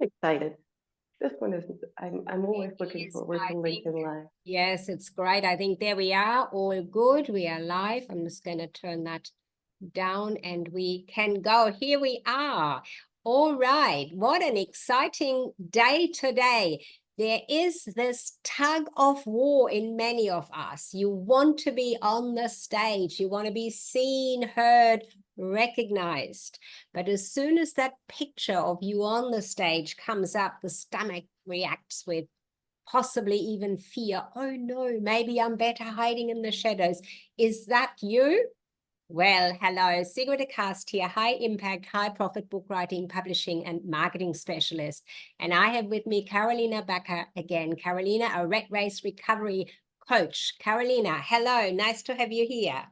excited. This one is, I'm always looking Yes, forward to I think, LinkedIn Live. yes, it's great. I think there we are, all good. We are live. I'm just going to turn that down and we can go. Here we are. All right. What an exciting day today. There is this tug of war in many of us. You want to be on the stage. You want to be seen, heard, recognized. But as soon as that picture of you on the stage comes up, the stomach reacts with possibly even fear. Oh no, maybe I'm better hiding in the shadows. Is that you? Well, hello, Sigrid de Kaste here, high impact, high profit book writing, publishing, and marketing specialist. And I have with me Carolina Bakker again. Carolina, a rat race recovery coach. Carolina, hello, nice to have you here.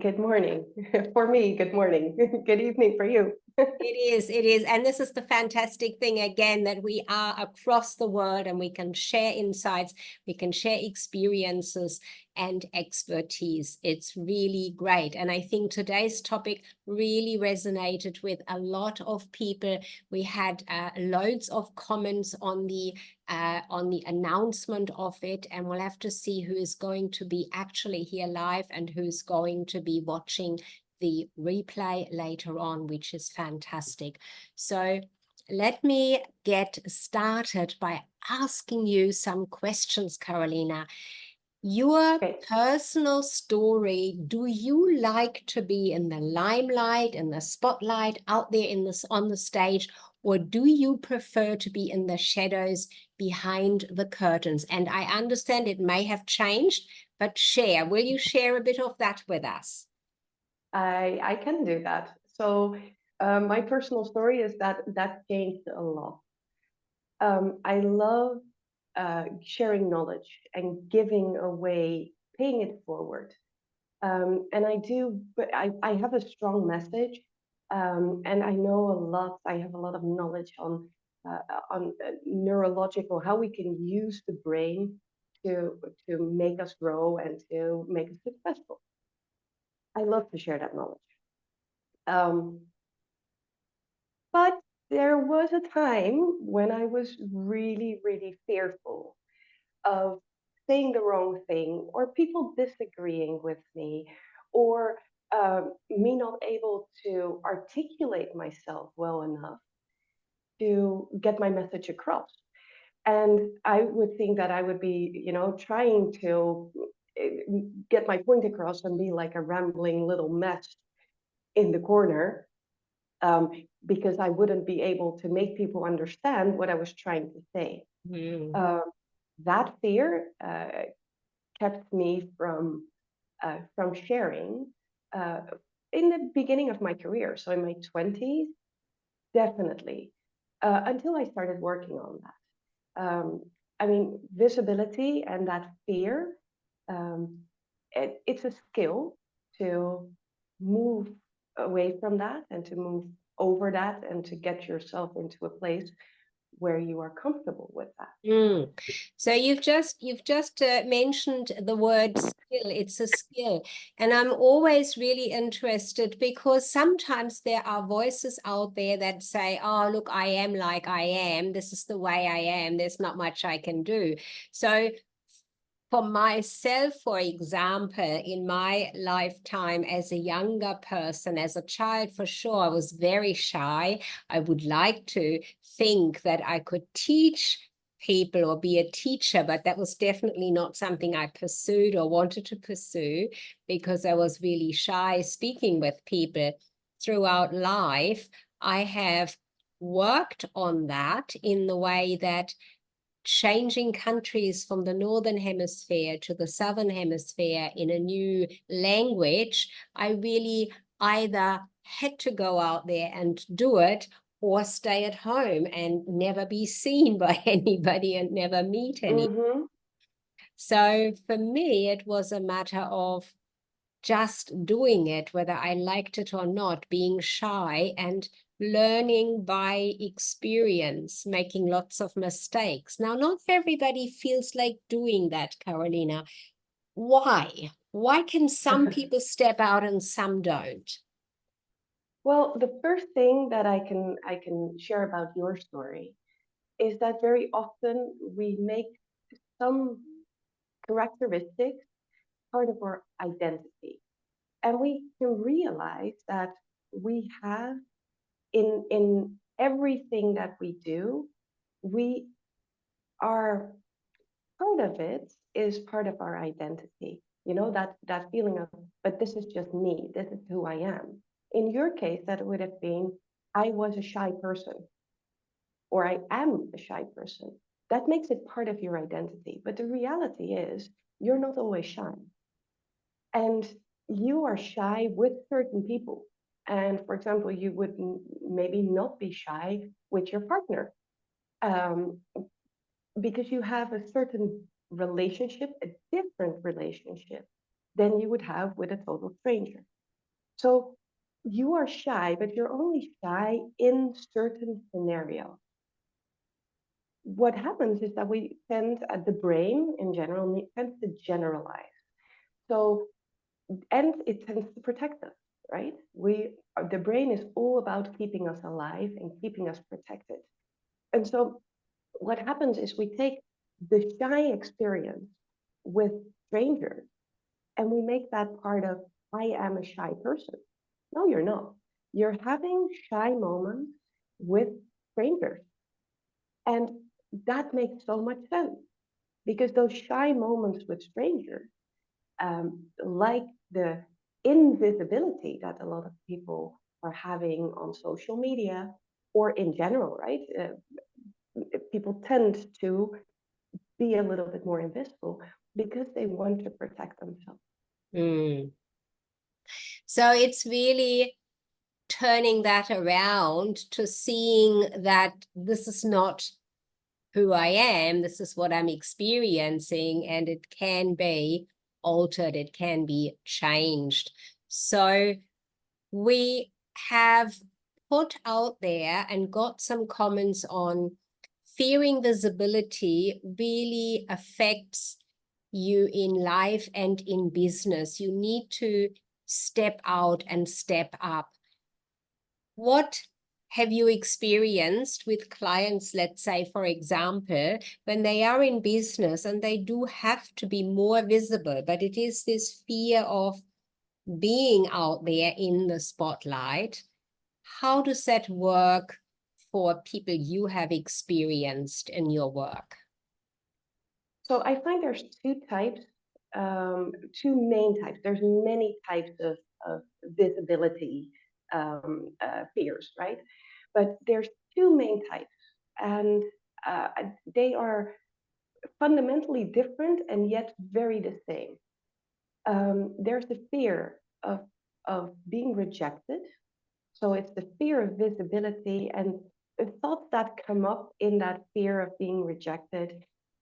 Good morning. For me, good morning. Good evening for you. It is. And this is the fantastic thing again, that we are across the world and we can share insights, we can share experiences and expertise. It's really great. And I think today's topic really resonated with a lot of people. We had loads of comments on the announcement of it, and we'll have to see who is going to be actually here live and who's going to be watching the replay later on, which is fantastic. So let me get started by asking you some questions, Carolina. Your personal story, do you like to be in the limelight, in the spotlight, out there in this on the stage, or do you prefer to be in the shadows behind the curtains? And I understand it may have changed, but will you share a bit of that with us? I can do that. So my personal story is that changed a lot. I love sharing knowledge and giving away, paying it forward. And I do, but I have a strong message, and I know a lot. I have a lot of knowledge on neurological, how we can use the brain to make us grow and to make us successful. I love to share that knowledge. Um, but there was a time when I was really, really fearful of saying the wrong thing, or people disagreeing with me, or me not able to articulate myself well enough to get my message across. And I would think that I would be, trying to get my point across and be like a rambling little mess in the corner, because I wouldn't be able to make people understand what I was trying to say. Mm. That fear kept me from sharing uh, in the beginning of my career. So in my 20s, definitely, until I started working on that. I mean, visibility and that fear, um, it's a skill to move away from that and to move over that and to get yourself into a place where you are comfortable with that. Mm. So you've just mentioned the word skill. It's a skill, and I'm always really interested because sometimes there are voices out there that say, "Oh, look, I am like I am. This is the way I am. There's not much I can do." So for myself, for example, in my lifetime as a younger person, as a child, for sure, I was very shy. I would like to think that I could teach people or be a teacher, but that was definitely not something I pursued or wanted to pursue because I was really shy speaking with people throughout life. I have worked on that in the way that changing countries from the northern hemisphere to the southern hemisphere in a new language, I really either had to go out there and do it or stay at home and never be seen by anybody and never meet any. Mm-hmm. So for me, it was a matter of just doing it, whether I liked it or not, being shy and learning by experience, making lots of mistakes. Now, not everybody feels like doing that, Carolina. Why? Why can some people step out and some don't? Well, the first thing that I can share about your story is that very often we make some characteristics part of our identity. And we can realize that we have in everything that we do, we are part of it is part of our identity. You know, that feeling of, but this is just me, this is who I am. In your case, that would have been, I was a shy person, or I am a shy person. That makes it part of your identity. But the reality is, you're not always shy. And you are shy with certain people. And for example, you would maybe not be shy with your partner, um, because you have a certain relationship, a different relationship than you would have with a total stranger. So you are shy, but you're only shy in certain scenarios. What happens is that we tend, the brain in general tends to generalize. So, and it tends to protect us, right? The brain is all about keeping us alive and keeping us protected. And so what happens is we take the shy experience with strangers and we make that part of, I am a shy person. No, you're not. You're having shy moments with strangers. And that makes so much sense because those shy moments with strangers, like the invisibility that a lot of people are having on social media or in general, right? People tend to be a little bit more invisible because they want to protect themselves. Mm. So it's really turning that around to seeing that this is not who I am, this is what I'm experiencing, and it can be altered, it can be changed. So we have put out there and got some comments on fearing visibility really affects you in life and in business. You need to step out and step up. What have you experienced with clients, let's say, for example, when they are in business and they do have to be more visible, but it is this fear of being out there in the spotlight? How does that work for people you have experienced in your work? So I find there's two main types. There's many types of visibility fears, right? But there's two main types, and uh, they are fundamentally different and yet very the same. There's the fear of being rejected. So it's the fear of visibility, and the thoughts that come up in that fear of being rejected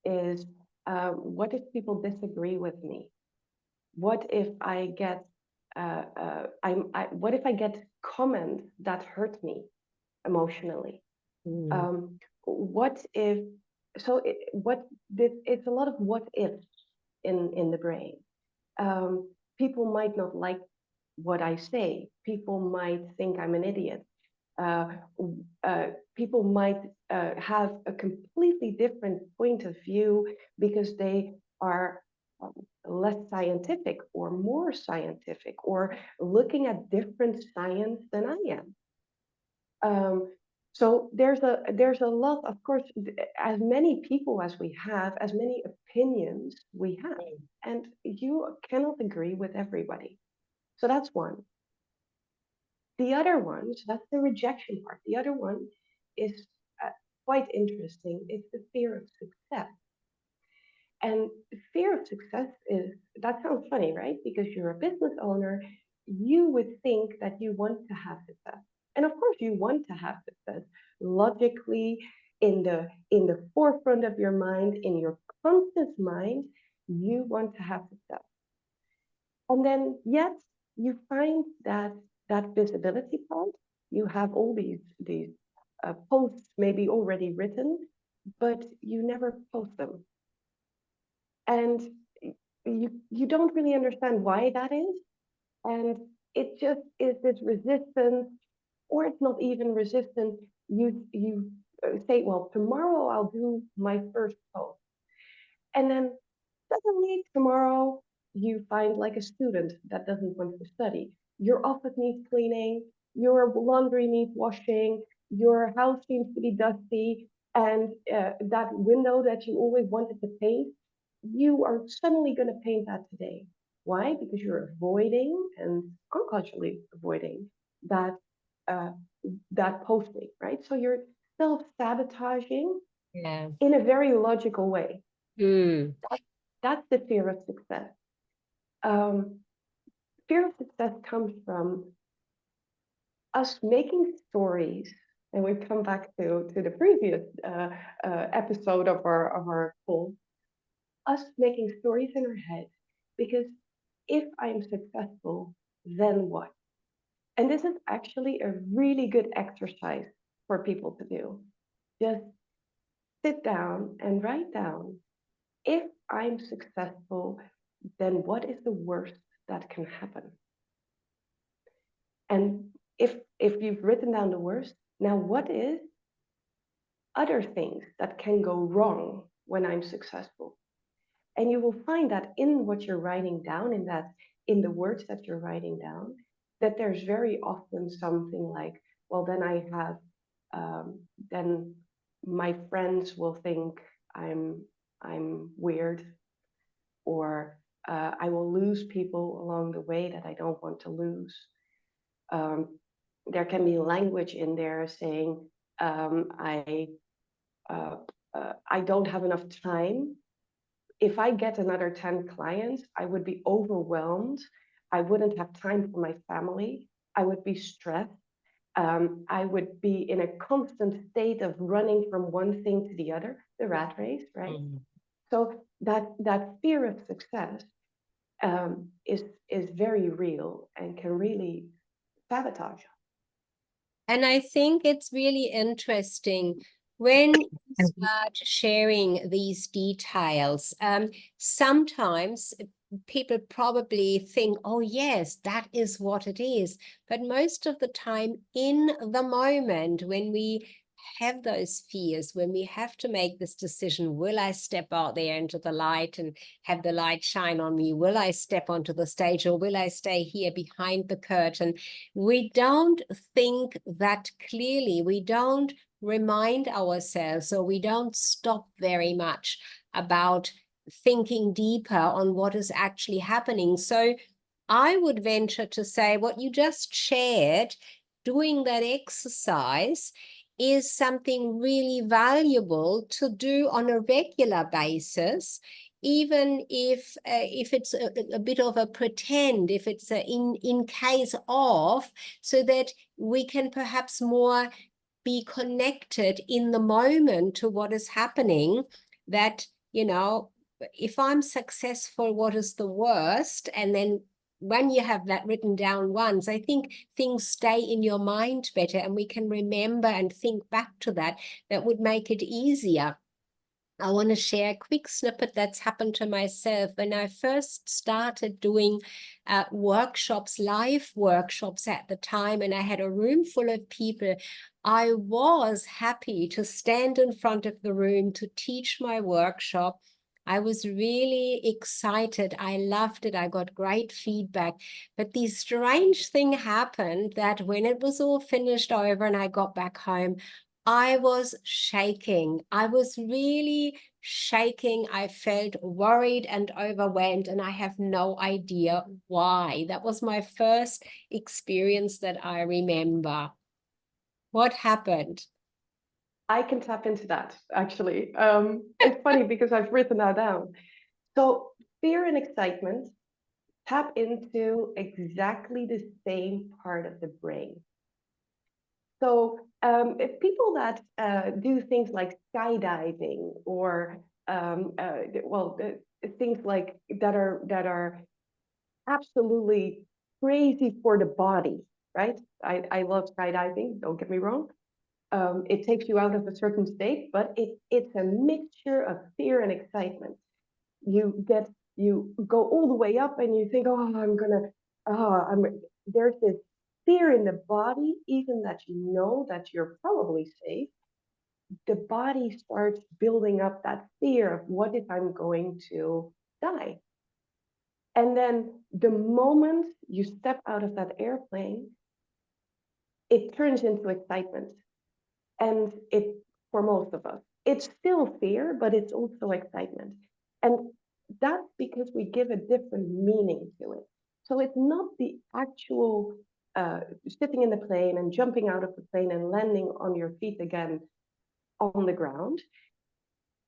is, what if people disagree with me? What if I get what if I get comments that hurt me emotionally? Mm. What if so it, what this it's a lot of what ifs in the brain. People might not like what I say. People might think I'm an idiot. Uh, People might have a completely different point of view because they are um, less scientific or more scientific or looking at different science than I am. Um, so there's a lot, of course, as many people as we have, as many opinions we have, and you cannot agree with everybody. So that's one. The other one, so that's the rejection part. The other one is quite interesting. It's the fear of success. And the fear of success is, that sounds funny, right? Because you're a business owner, you would think that you want to have success. And of course you want to have success logically in the forefront of your mind, in your conscious mind, you want to have success. And then yet you find that that visibility part, you have all these posts maybe already written, but you never post them. And you don't really understand why that is. And it just is this resistance. or it's not even resistant. You say, well, tomorrow I'll do my first post, and then suddenly tomorrow you find like a student that doesn't want to study. Your office needs cleaning, your laundry needs washing, your house seems to be dusty, and that window that you always wanted to paint, you are suddenly going to paint that today. Why? Because you're avoiding and unconsciously avoiding that uh, that posting, right? So you're self-sabotaging Yeah. in a very logical way. Mm. That's the fear of success. Um, Fear of success comes from us making stories, and we come back to the previous episode of our call. Us making stories in our head, because if I'm successful, then what? And this is actually a really good exercise for people to do. Just sit down and write down, if I'm successful, then what is the worst that can happen? And if you've written down the worst, now what is other things that can go wrong when I'm successful? And you will find that in what you're writing down, in the words that you're writing down, that there's very often something like, well, then I have then my friends will think I'm weird, or I will lose people along the way that I don't want to lose. Um, there can be language in there saying, um, I uh, I don't have enough time. If I get another 10 clients, I would be overwhelmed. I wouldn't have time for my family. I would be stressed. I would be in a constant state of running from one thing to the other, the rat race, right? Mm. So that fear of success is very real and can really sabotage. And I think it's really interesting when you start sharing these details. Sometimes people probably think, oh, yes, that is what it is. But most of the time, in the moment, when we have those fears, when we have to make this decision, will I step out there into the light and have the light shine on me? Will I step onto the stage, or will I stay here behind the curtain? We don't think that clearly. We don't remind ourselves, or we don't stop very much about thinking deeper on what is actually happening. So I would venture to say what you just shared, doing that exercise is something really valuable to do on a regular basis, even if it's a bit of a pretend, if it's in case of, so that we can perhaps more be connected in the moment to what is happening. That, if I'm successful, what is the worst? And then when you have that written down once, I think things stay in your mind better, and we can remember and think back to that. That would make it easier. I want to share a quick snippet that's happened to myself when I first started doing workshops, live workshops at the time, and I had a room full of people. I was happy to stand in front of the room to teach my workshop. I was really excited. I loved it. I got great feedback. But the strange thing happened that when it was all finished over and I got back home, I was shaking. I was really shaking. I felt worried and overwhelmed, and I have no idea why. That was my first experience that I remember. What happened? I can tap into that actually. It's funny because I've written that down. So fear and excitement tap into exactly the same part of the brain. So if people that do things like skydiving, or things like that are absolutely crazy for the body, right? I love skydiving. Don't get me wrong. It takes you out of a certain state, but it's a mixture of fear and excitement. You go all the way up and you think, oh, I'm gonna, oh, I'm there's this fear in the body, even that you know that you're probably safe, the body starts building up that fear of what if I'm going to die? And then the moment you step out of that airplane, it turns into excitement. And it, for most of us, it's still fear, but it's also excitement. And that's because we give a different meaning to it. So it's not the actual sitting in the plane and jumping out of the plane and landing on your feet again on the ground.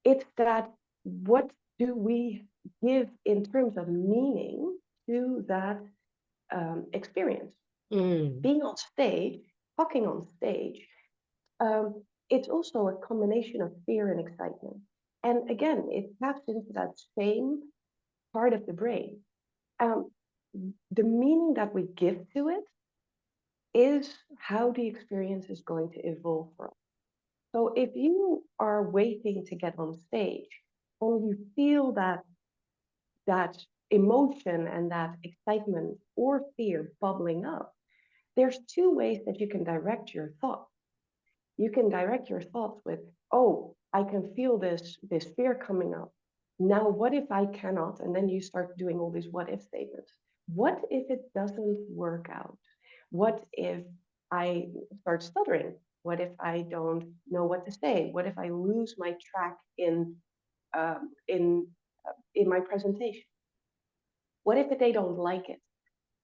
It's that, what do we give in terms of meaning to that experience? Being on stage, talking on stage, it's also a combination of fear and excitement. And again, it taps into that same part of the brain. Um, the meaning that we give to it is how the experience is going to evolve for us. So if you are waiting to get on stage and you feel that emotion and that excitement or fear bubbling up, there's two ways that you can direct your thoughts. You can direct your thoughts with, oh, I can feel this fear coming up. Now, what if I cannot? And then you start doing all these what if statements. What if it doesn't work out? What if I start stuttering? What if I don't know what to say? What if I lose my track um, in in my presentation? What if they don't like it?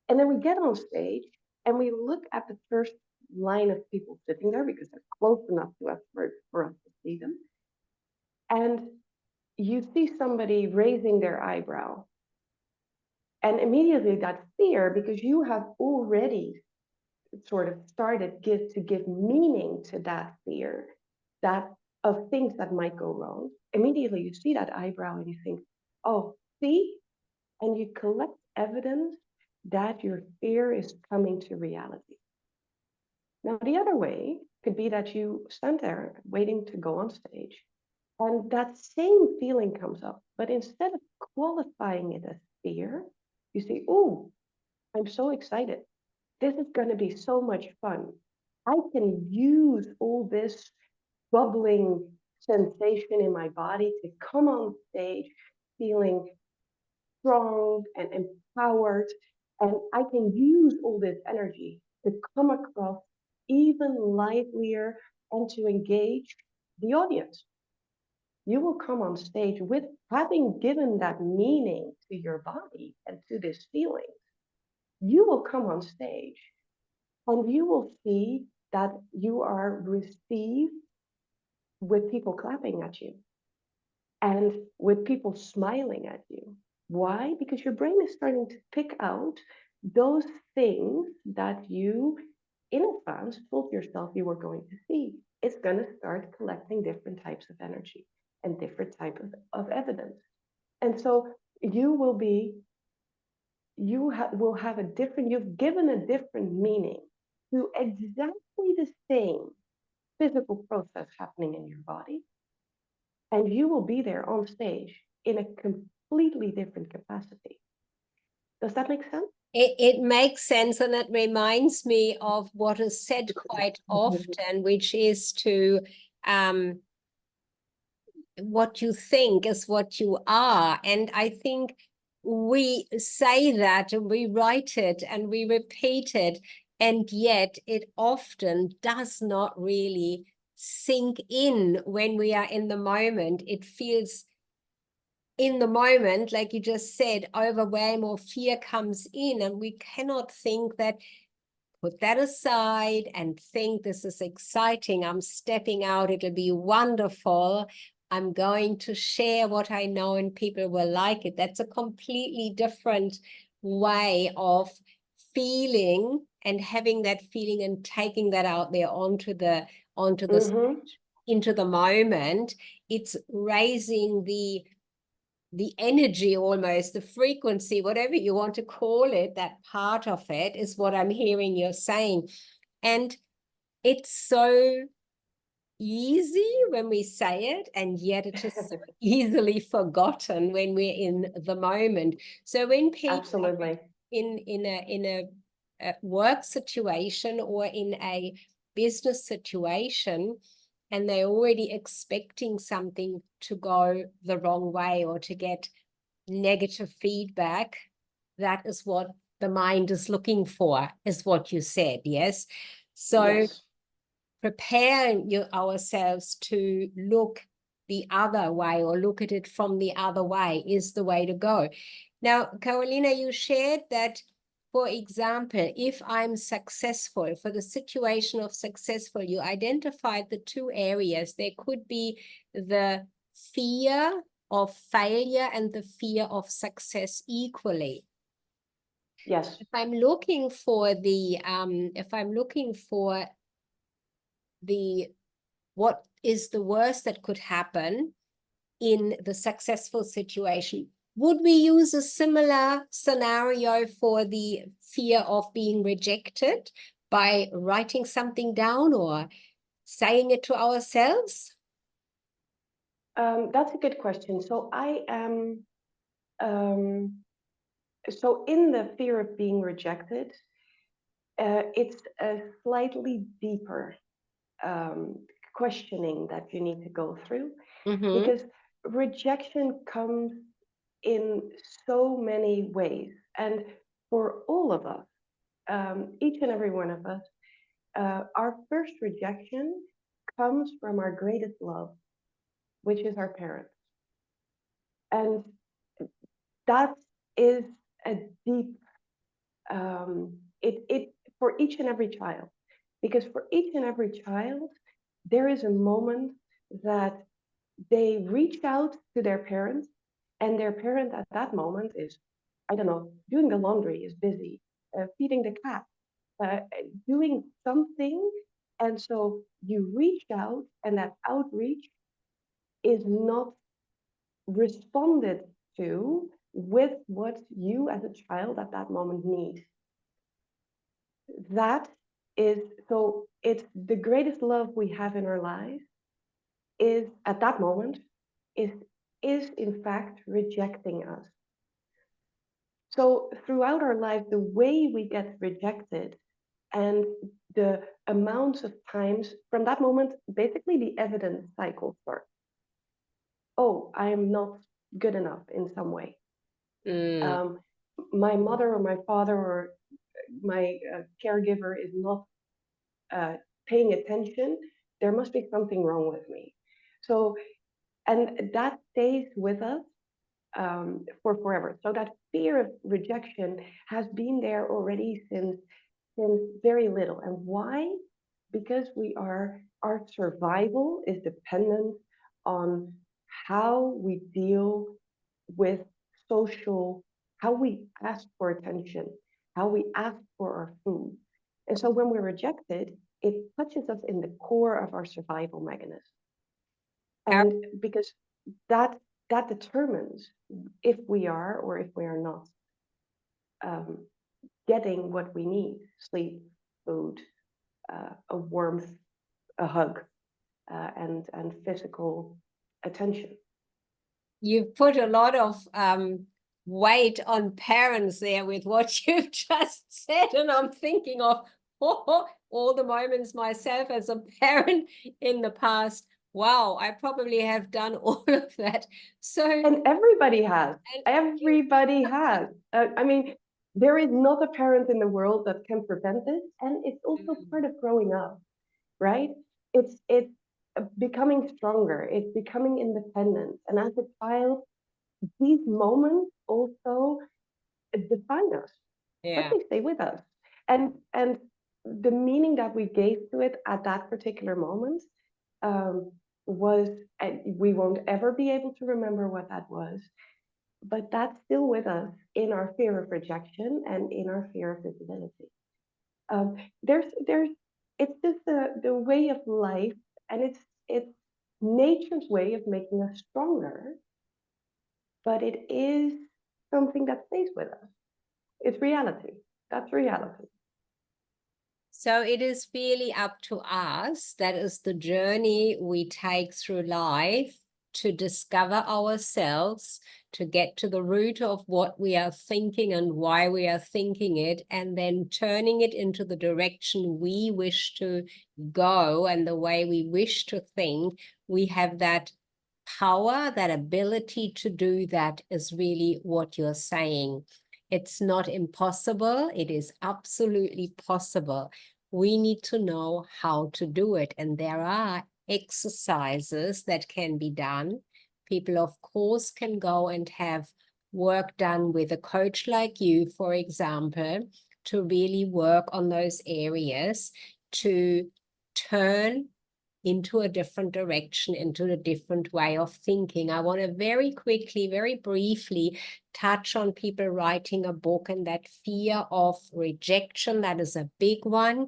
And then we get on stage and we look at the first line of people sitting there because they're close enough to us for us to see them. And you see somebody raising their eyebrow. And immediately that fear, because you have already sort of started to give meaning to that fear, that of things that might go wrong. Immediately you see that eyebrow and you think, oh, see? And you collect evidence that your fear is coming to reality. Now, the other way could be that you stand there waiting to go on stage, and that same feeling comes up, but instead of qualifying it as fear, you say, oh, I'm so excited. This is going to be so much fun. I can use all this bubbling sensation in my body to come on stage feeling strong and empowered. And I can use all this energy to come across even livelier and to engage the audience. You will come on stage with having given that meaning to your body and to this feeling. You will come on stage and you will see that you are received with people clapping at you and with people smiling at you. Why? Because your brain is starting to pick out those things that you in advance told yourself you were going to see. It's going to start collecting different types of energy and different type of evidence. And so you will be, will have a different, you've given a different meaning to exactly the same physical process happening in your body, and you will be there on stage in a completely different capacity. Does that make sense? It makes sense, and it reminds me of what is said quite often, which is to what you think is what you are. And I think we say that and we write it and we repeat it, and yet it often does not really sink in when we are in the moment. It feels in the moment, like you just said, overwhelm or fear comes in, and we cannot think that, put that aside and think this is exciting. I'm stepping out. It'll be wonderful. I'm going to share what I know and people will like it. That's a completely different way of feeling and having that feeling and taking that out there onto the stage, into the moment. It's raising the energy, almost the frequency, whatever you want to call it. That part of it is what I'm hearing you're saying. And it's so easy when we say it, and yet it is so easily forgotten when we're in the moment. So when people Absolutely. in a work situation or in a business situation, and they're already expecting something to go the wrong way or to get negative feedback, that is what the mind is looking for, is what you said, yes? So Yes. preparing ourselves to look the other way or look at it from the other way is the way to go. Now, Carolina, you shared that, for example, if I'm successful, for the situation of successful, you identified the two areas. There could be the fear of failure and the fear of success equally. Yes. If I'm looking for what is the worst that could happen in the successful situation, would we use a similar scenario for the fear of being rejected by writing something down or saying it to ourselves? That's a good question. So I am, so in the fear of being rejected, it's a slightly deeper um, questioning that you need to go through, Mm-hmm. because rejection comes in so many ways. And for all of us, each and every one of us, our first rejection comes from our greatest love, which is our parents. And that is a deep, it for each and every child, because for each and every child, there is a moment that they reach out to their parents, and their parent at that moment is, I don't know, doing the laundry, is busy, feeding the cat, uh, doing something. And so you reach out, and that outreach is not responded to with what you as a child at that moment need. That is, so it's the greatest love we have in our lives is at that moment is is in fact rejecting us. So throughout our life, the way we get rejected and the amounts of times from that moment, basically the evidence cycle starts. Oh, I am not good enough in some way. Mm. My mother or my father or my caregiver is not paying attention. There must be something wrong with me. So, and that stays with us for forever. So that fear of rejection has been there already since very little. And why? Because our survival is dependent on how we deal with social, how we ask for attention, how we ask for our food. And so when we're rejected, it touches us in the core of our survival mechanism. And because that that determines if we are or if we are not um, getting what we need: sleep, food, a warmth, a hug, and physical attention. You've put a lot of weight on parents there with what you've just said, and I'm thinking of all the moments myself as a parent in the past. Wow, I probably have done all of that. So, And everybody has. and Everybody has. I mean, there is not a parent in the world that can prevent this, and it's also part of growing up, right? It's becoming stronger. It's becoming independent. And as a child, these moments also define us, but yeah. they stay with us. And the meaning that we gave to it at that particular moment um, was, and we won't ever be able to remember what that was, but that's still with us in our fear of rejection and in our fear of visibility. Um, there's it's just the way of life, and it's nature's way of making us stronger, but it is something that stays with us. It's reality. That's reality. So it is really up to us. That is the journey we take through life to discover ourselves, to get to the root of what we are thinking and why we are thinking it, and then turning it into the direction we wish to go and the way we wish to think, we have that power, that ability to do that is really what you're saying. It's not impossible. It is absolutely possible. We need to know how to do it. And there are exercises that can be done. People, of course, can go and have work done with a coach like you, for example, to really work on those areas, to turn into a different direction, into a different way of thinking. I want to very quickly, very briefly touch on people writing a book and that fear of rejection. That is a big one.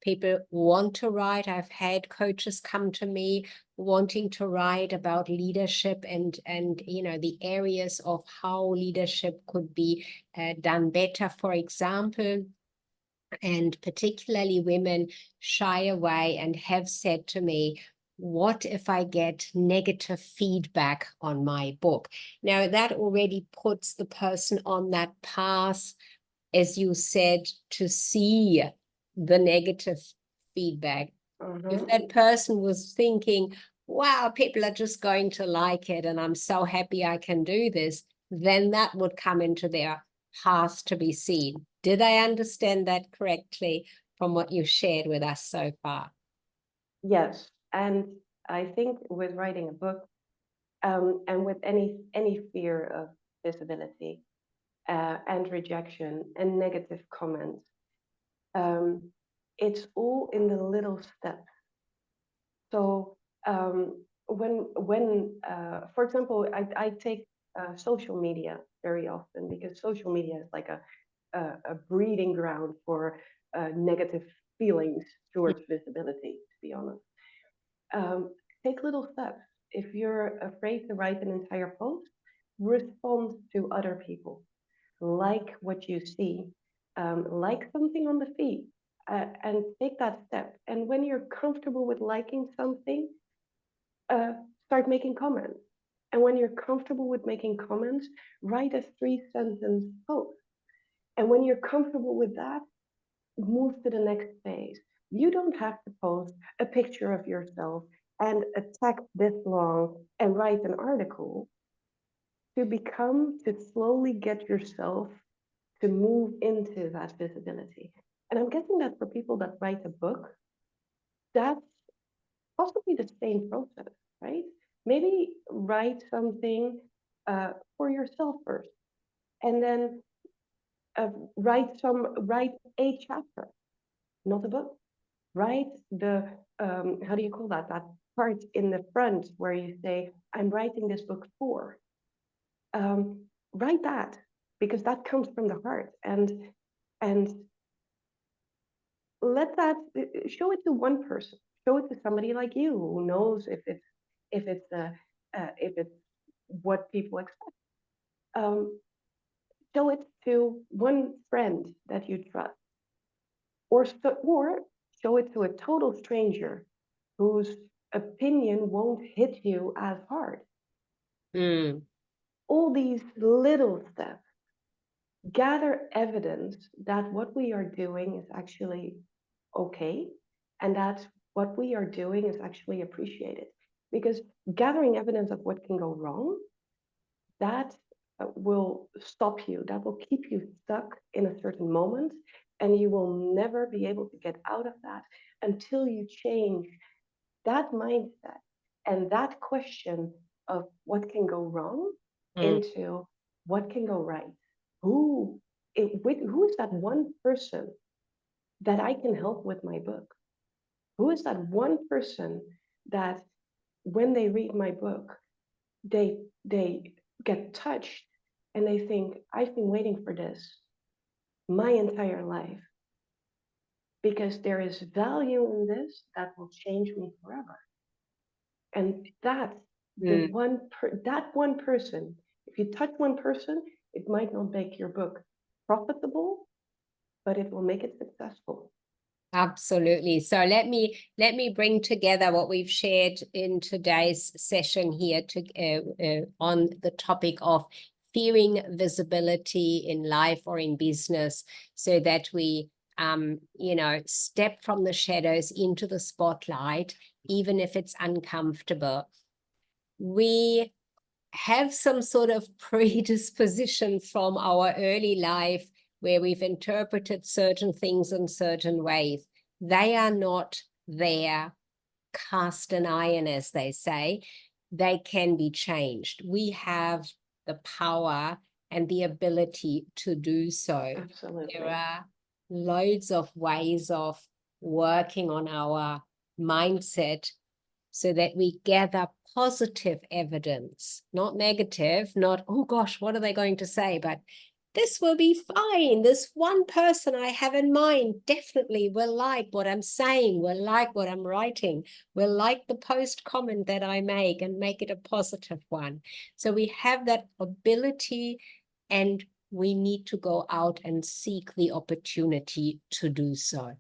People want to write. I've had coaches come to me wanting to write about leadership and the areas of how leadership could be done better, for example. And particularly women shy away and have said to me, what if I get negative feedback on my book? Now, that already puts the person on that path, as you said, to see the negative feedback. If that person was thinking, wow, people are just going to like it and I'm so happy I can do this, then that would come into their path to be seen. Did I understand that correctly from what you shared with us so far? Yes, and I think with writing a book, and with any fear of visibility and rejection and negative comments, it's all in the little steps. So for example, I take social media very often because social media is like a breeding ground for negative feelings towards visibility, to be honest. Um, Take little steps. If you're afraid to write an entire post, respond to other people. Like what you see, like something on the feed, and take that step. And when you're comfortable with liking something, uh, start making comments. And when you're comfortable with making comments, write a 3-sentence post. And when you're comfortable with that, move to the next phase. You don't have to post a picture of yourself and a text this long and write an article to slowly get yourself to move into that visibility. And I'm guessing that for people that write a book, that's possibly the same process, right? Maybe write something for yourself first, and then write a chapter, not a book. Write the how do you call that? That part in the front where you say, "I'm writing this book for." Write that because that comes from the heart, and let that show it to one person. Show it to somebody like you who knows if it's what people expect. Um, Show it to one friend that you trust, or show it to a total stranger whose opinion won't hit you as hard. Mm. All these little steps gather evidence that what we are doing is actually okay and that what we are doing is actually appreciated. Because gathering evidence of what can go wrong, that will stop you, that will keep you stuck in a certain moment, and you will never be able to get out of that until you change that mindset and that question of what can go wrong into what can go right. Who is that one person that I can help with my book? Who is that one person that when they read my book, they get touched and they think, I've been waiting for this my entire life because there is value in this that will change me forever. And that's Mm. that one person. If you touch one person, it might not make your book profitable, but it will make it successful. Absolutely. So let me bring together what we've shared in today's session here on the topic of fearing visibility in life or in business, so that we step from the shadows into the spotlight, even if it's uncomfortable. We have some sort of predisposition from our early life where we've interpreted certain things in certain ways. They are not there, cast an iron, as they say. They can be changed. We have the power and the ability to do so. Absolutely. There are loads of ways of working on our mindset so that we gather positive evidence, not negative, not, oh gosh, what are they going to say? But this will be fine. This one person I have in mind definitely will like what I'm saying, will like what I'm writing, will like the post comment that I make and make it a positive one. So we have that ability, and we need to go out and seek the opportunity to do so.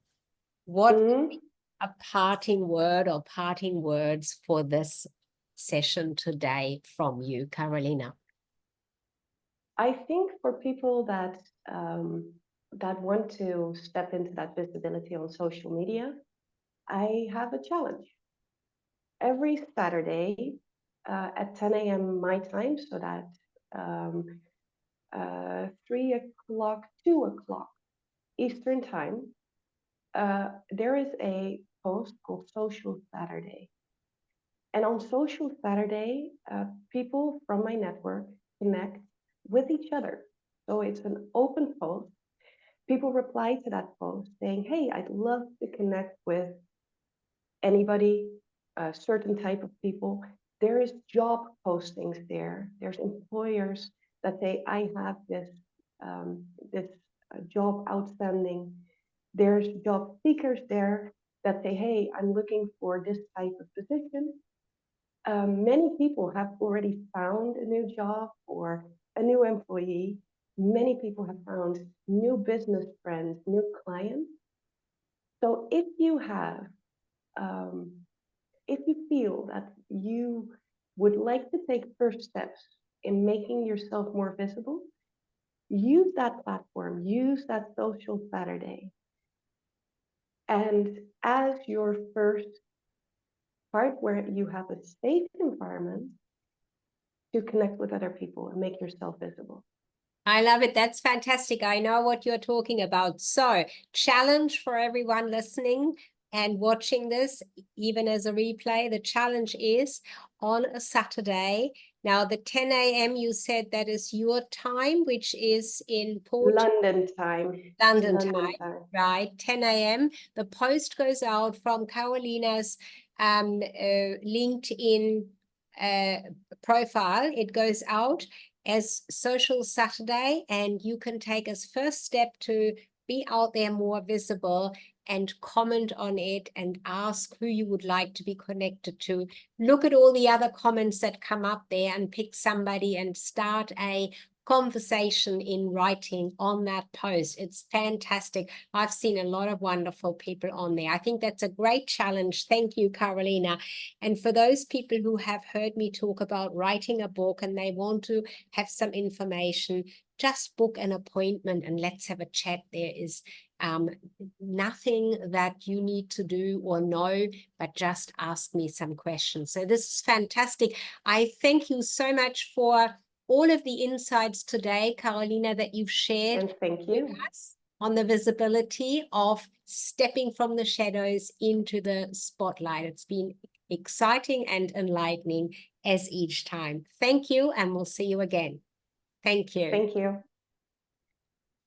What a parting word or parting words for this session today from you, Carolina? I think for people that that want to step into that visibility on social media, I have a challenge. Every Saturday at 10 a.m. my time, so that 3 o'clock, 2 o'clock Eastern time, there is a post called Social Saturday. And on Social Saturday, people from my network connect with each other. So it's an open post. People reply to that post saying, hey, I'd love to connect with anybody, a certain type of people. There is job postings there. There's employers that say, I have this job outstanding. There's job seekers there that say, hey, I'm looking for this type of position. Many people have already found a new job or a new employee. Many people have found new business friends, new clients. So if you have, if you feel that you would like to take first steps in making yourself more visible, use that platform, use that Social Saturday. And as your first part where you have a safe environment to connect with other people and make yourself visible. I love it. That's fantastic. I know what you're talking about. So, challenge for everyone listening and watching this, even as a replay. The challenge is on a Saturday. Now, the 10 a.m. you said that is your time, which is in London time. London time, right? 10 a.m. The post goes out from Carolina's LinkedIn profile. It goes out as Social Saturday, and you can take as first step to be out there more visible and comment on it and ask who you would like to be connected to. Look at all the other comments that come up there and pick somebody and start a conversation in writing on that post. It's fantastic. I've seen a lot of wonderful people on there. I think that's a great challenge. Thank you, Carolina. And for those people who have heard me talk about writing a book and they want to have some information, just book an appointment and let's have a chat. There is nothing that you need to do or know, but just ask me some questions. So this is fantastic. I thank you so much for all of the insights today, Carolina, that you've shared. And thank you. With us on the visibility of stepping from the shadows into the spotlight. It's been exciting and enlightening as each time. Thank you, and we'll see you again. Thank you. Thank you.